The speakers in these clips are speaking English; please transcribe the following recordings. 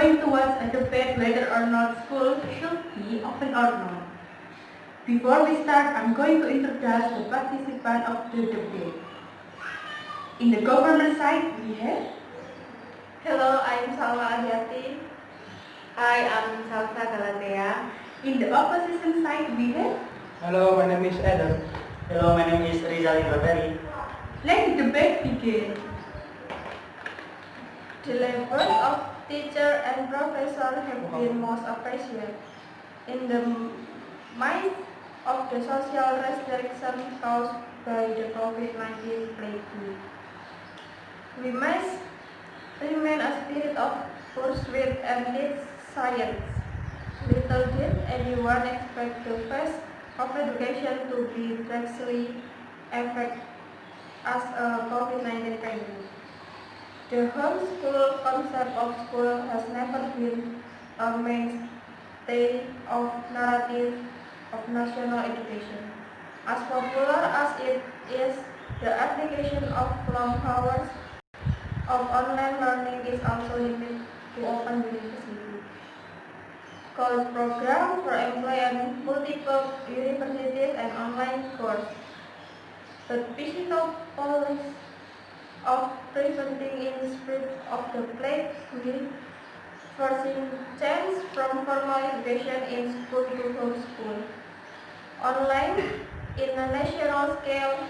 going to watch a debate whether or not school should be open or not. Before we start, I'm going to introduce the participants of the debate. In the government side, we have... Hello, I'm Salma Adiati. Hi, I'm Salsa Galatea. In the opposition side, we have... Hello, my name is Adam. Hello, my name is Rizal Ibrahim. Let the debate begin. The labors of teacher and professor have been most appreciated in the midst of the social restriction caused by the COVID-19 plague. We must remain a spirit of pursuit and teach science. Little did anyone expect the phase of education to be drastically affected as a COVID-19 pandemic. The homeschool concept of school has never been a mainstay of narrative of national education. As popular as it is, the application of long hours of online learning is also limited to open university, college programs for employing multiple universities and online courses. But physical policy of preventing in spread of the plague will forcing change from formal education in school to homeschool. Online, in a national scale,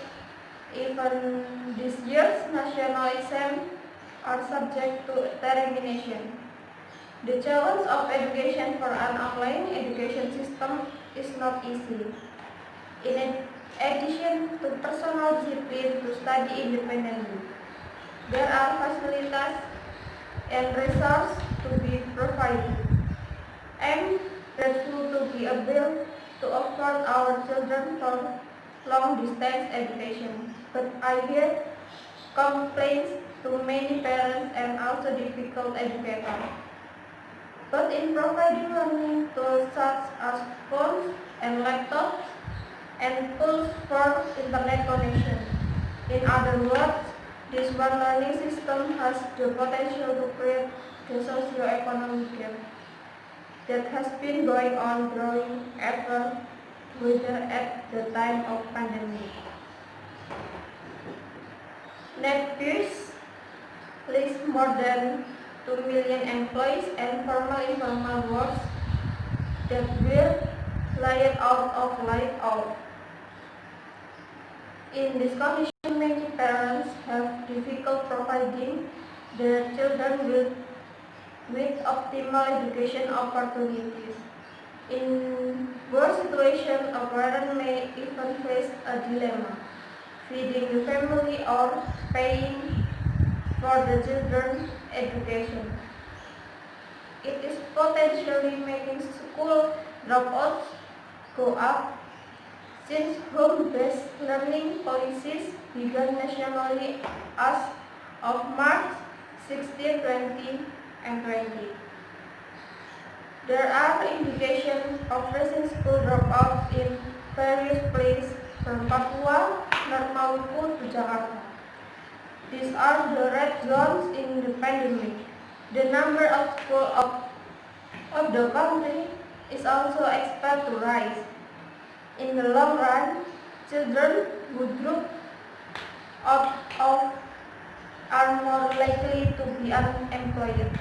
even this year's national exams are subject to termination. The challenge of education for an online education system is not easy. In addition to personal discipline to study independently, there are facilities and resources to be provided. I'm grateful to be able to offer our children for long-distance education, but I hear complaints to many parents and also difficult educators. But in providing learning tools such as phones and laptops and tools for internet connection. In other words, this one learning system has the potential to create the socio-economic gap that has been going on growing ever wider at the time of pandemic. NetBears lists more than 2 million employees and formal informal workers that were laid off. In this condition, many parents have difficulty providing their children with optimal education opportunities. In worse situation, a parent may even face a dilemma, feeding the family or paying for the children's education. It is potentially making school dropouts go up since home-based learning policies began nationally as of March 16, 2020. There are indications of rising school dropouts in various places from Papua, North Maluku to Jakarta. These are the red zones in the pandemic. The number of schools of the country is also expected to rise. In the long run, children who drop out of are more likely to be unemployed,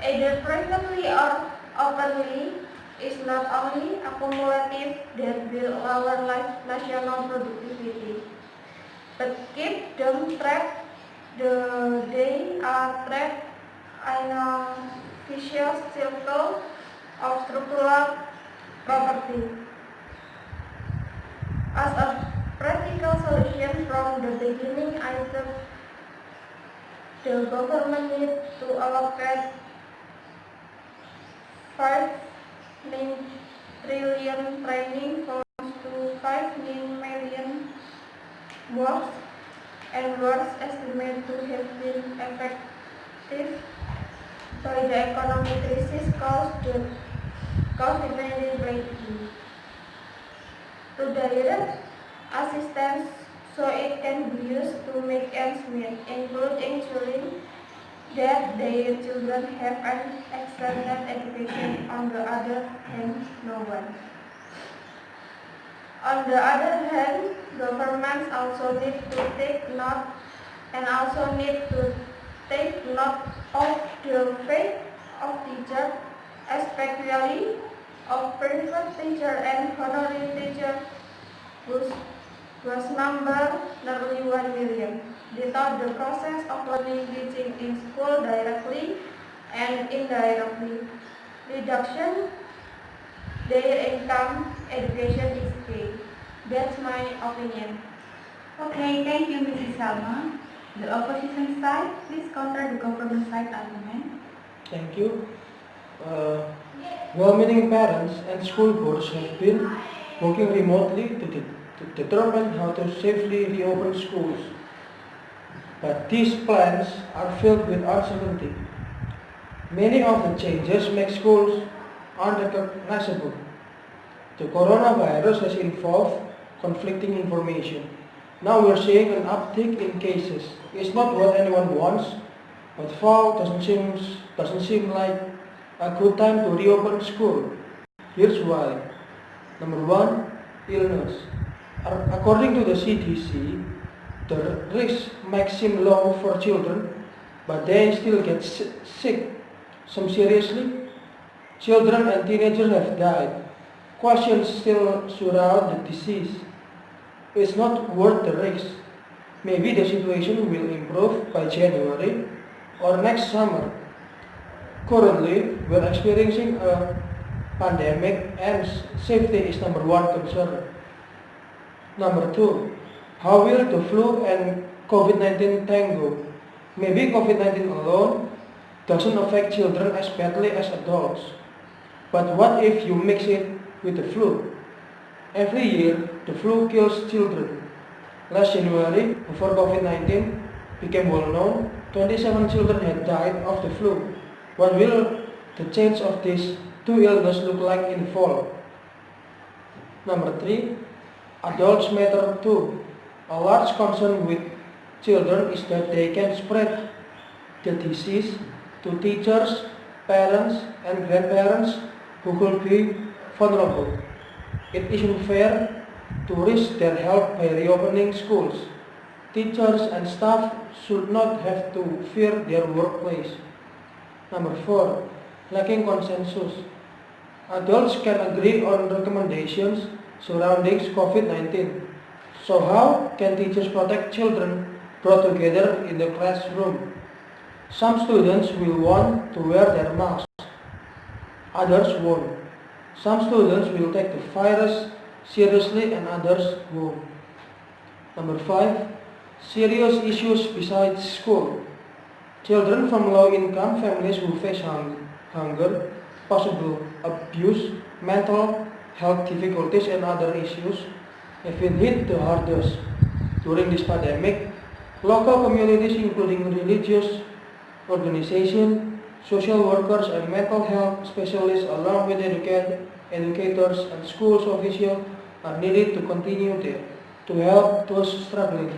either privately or openly, is not only accumulative that will lower national productivity, but keep them trapped. They are trapped in a vicious circle of structural poverty. As a practical solution from the beginning, I thought the government needs to allocate 5 trillion training funds to 5 million works, and works estimated to have been affected by the economic crisis caused the COVID-19 plague. To direct assistance so it can be used to make ends meet, including ensuring that their children have an excellent education. On the other hand, no one. On the other hand, governments also need to take note of the fate of teachers, especially of private teachers and honorary teachers, whose number nearly 1 million. Without the process of learning teaching in school directly and indirectly, reduction their income, education is key. That's my opinion. Okay, thank you, Mrs. Salma. The opposition side, please counter the government side argument. Thank you. Well-meaning parents and school boards have been working remotely to determine how to safely reopen schools. But these plans are filled with uncertainty. Many of the changes make schools unrecognizable. The coronavirus has involved conflicting information. Now we're seeing an uptick in cases. It's not what anyone wants, but fall doesn't seem like a good time to reopen school. Here's why. Number one, illness. According to the CDC, the risk might seem low for children, but they still get sick. Some seriously. Children and teenagers have died. Questions still surround the disease. It's not worth the risk. Maybe the situation will improve by January or next summer. Currently, we're experiencing a pandemic and safety is number one concern. Number two, how will the flu and COVID-19 tango? Maybe COVID-19 alone doesn't affect children as badly as adults. But what if you mix it with the flu? Every year, the flu kills children. Last January, before COVID-19 became well known, 27 children had died of the flu. What will the change of these two illnesses look like in fall? Number three, adults matter too. A large concern with children is that they can spread the disease to teachers, parents, and grandparents who could be vulnerable. It isn't fair to risk their health by reopening schools. Teachers and staff should not have to fear their workplace. Number four, lacking consensus. Adults can agree on recommendations surrounding COVID-19. So how can teachers protect children brought together in the classroom? Some students will want to wear their masks. Others won't. Some students will take the virus seriously and others won't. Number five, serious issues besides school. Children from low-income families who face hunger, possible abuse, mental health difficulties and other issues have been hit the hardest. During this pandemic, local communities including religious organizations, social workers and mental health specialists along with educators and schools officials are needed to continue to help those struggling.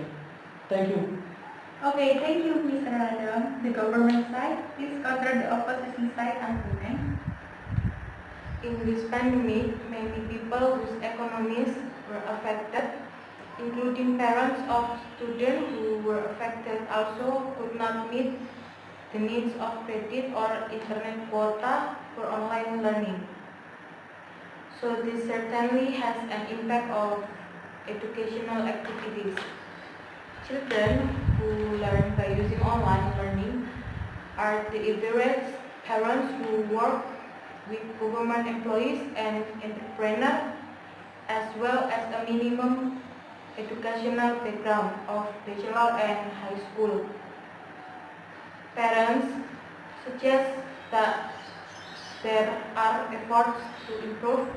Thank you. Okay, thank you, Mr. Adam. The government side, please counter the opposition side argument. In this pandemic, many people whose economies were affected, including parents of students who were affected, also could not meet the needs of credit or internet quota for online learning. So this certainly has an impact of educational activities. Children who learn by using online learning are the average parents who work with government employees and entrepreneurs, as well as a minimum educational background of bachelor and high school. Parents suggest that there are efforts to improve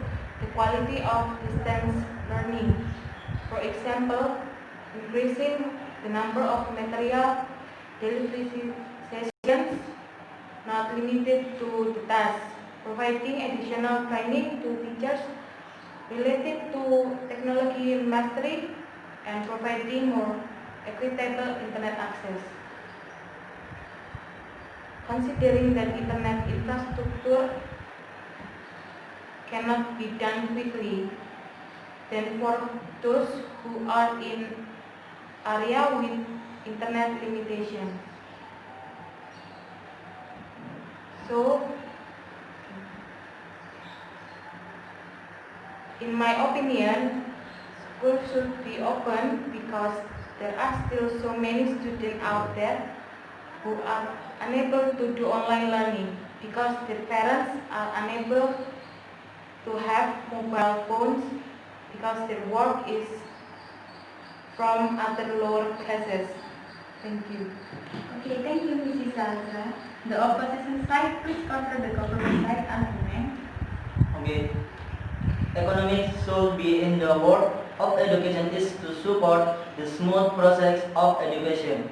the quality of distance learning. For example, increasing the number of material delivery sessions, not limited to the tasks, providing additional training to teachers related to technology mastery, and providing more equitable internet access. considering that internet infrastructure cannot be done quickly, then for those who are in area with internet limitation. So, in my opinion, schools should be open because there are still so many students out there who are unable to do online learning because their parents are unable to have mobile phones because their work is from other lower classes. Thank you. Okay, thank you, Mrs. Salza. The opposition side, please counter the government side argument. Okay. Economics should be in the board of education is to support the smooth process of education.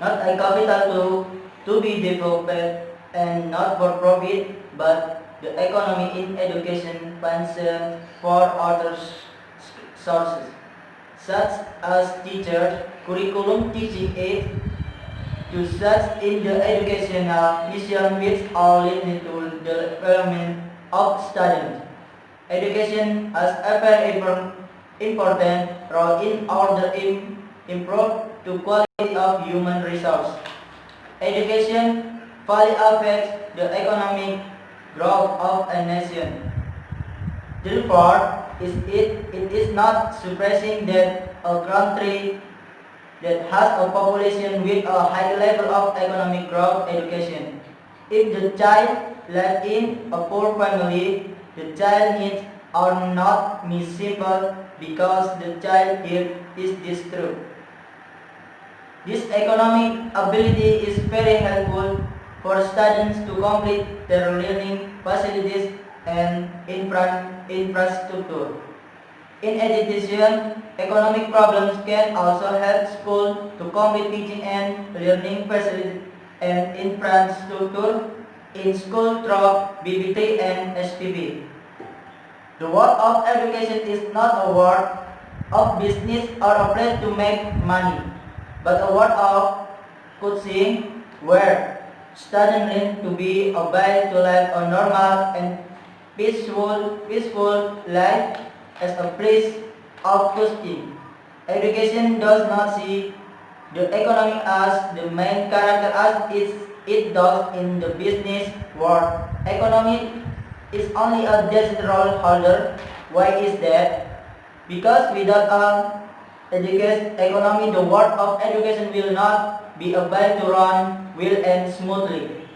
Not a capital to be developed and not for profit, but the economy in education function for other sources, such as teachers, curriculum teaching aid, to such in the educational mission which all lead to the development of students. Education has a very important role in order to improve the quality of human resource. Education fully affects the economic growth of a nation. Therefore, it is not surprising that a country that has a population with a high level of economic growth education. If the child lives in a poor family, the child needs are not simple because the child here is this true. This economic ability is very helpful for students to complete their learning facilities and infrastructure. In addition, economic problems can also help schools to complete teaching and learning facilities and infrastructure in school through BBT and SPB. The work of education is not a work of business or a place to make money, but a work of coaching where students learn to be able to live a normal and peaceful life as a place of coaching. Education does not see the economy as the main character as it does in the business world. Economy is only a digital holder. Why is that? Because without an educated economy, the world of education will not be able to run well and smoothly.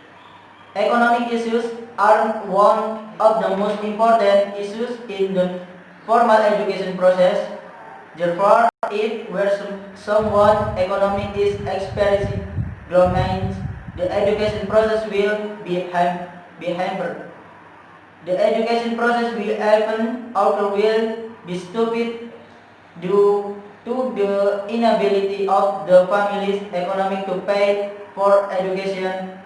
Economic issues are one of the most important issues in the formal education process. Therefore, if where someone economic is experiencing domains, the education process will be hampered. The education process will often will be stupid due to the inability of the family's economic to pay for education.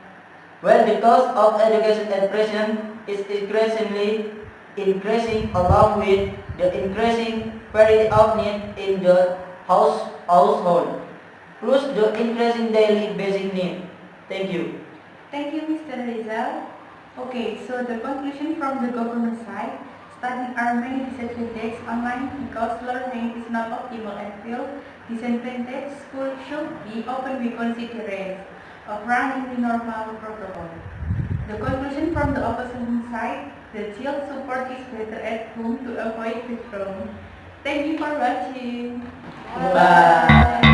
Well, the cost of education at present is increasingly increasing along with the increasing variety of need in the household, plus the increasing daily basic need. Thank you. Thank you, Mr. Rizal. Okay, so the conclusion from the government side, studying are many disadvantages online because learning is not optimal and feel disadvantaged. School should be open with considerance of running the normal protocol. The conclusion from the opposition side, the child support is better at home to avoid withdrawal. Thank you for watching. Bye.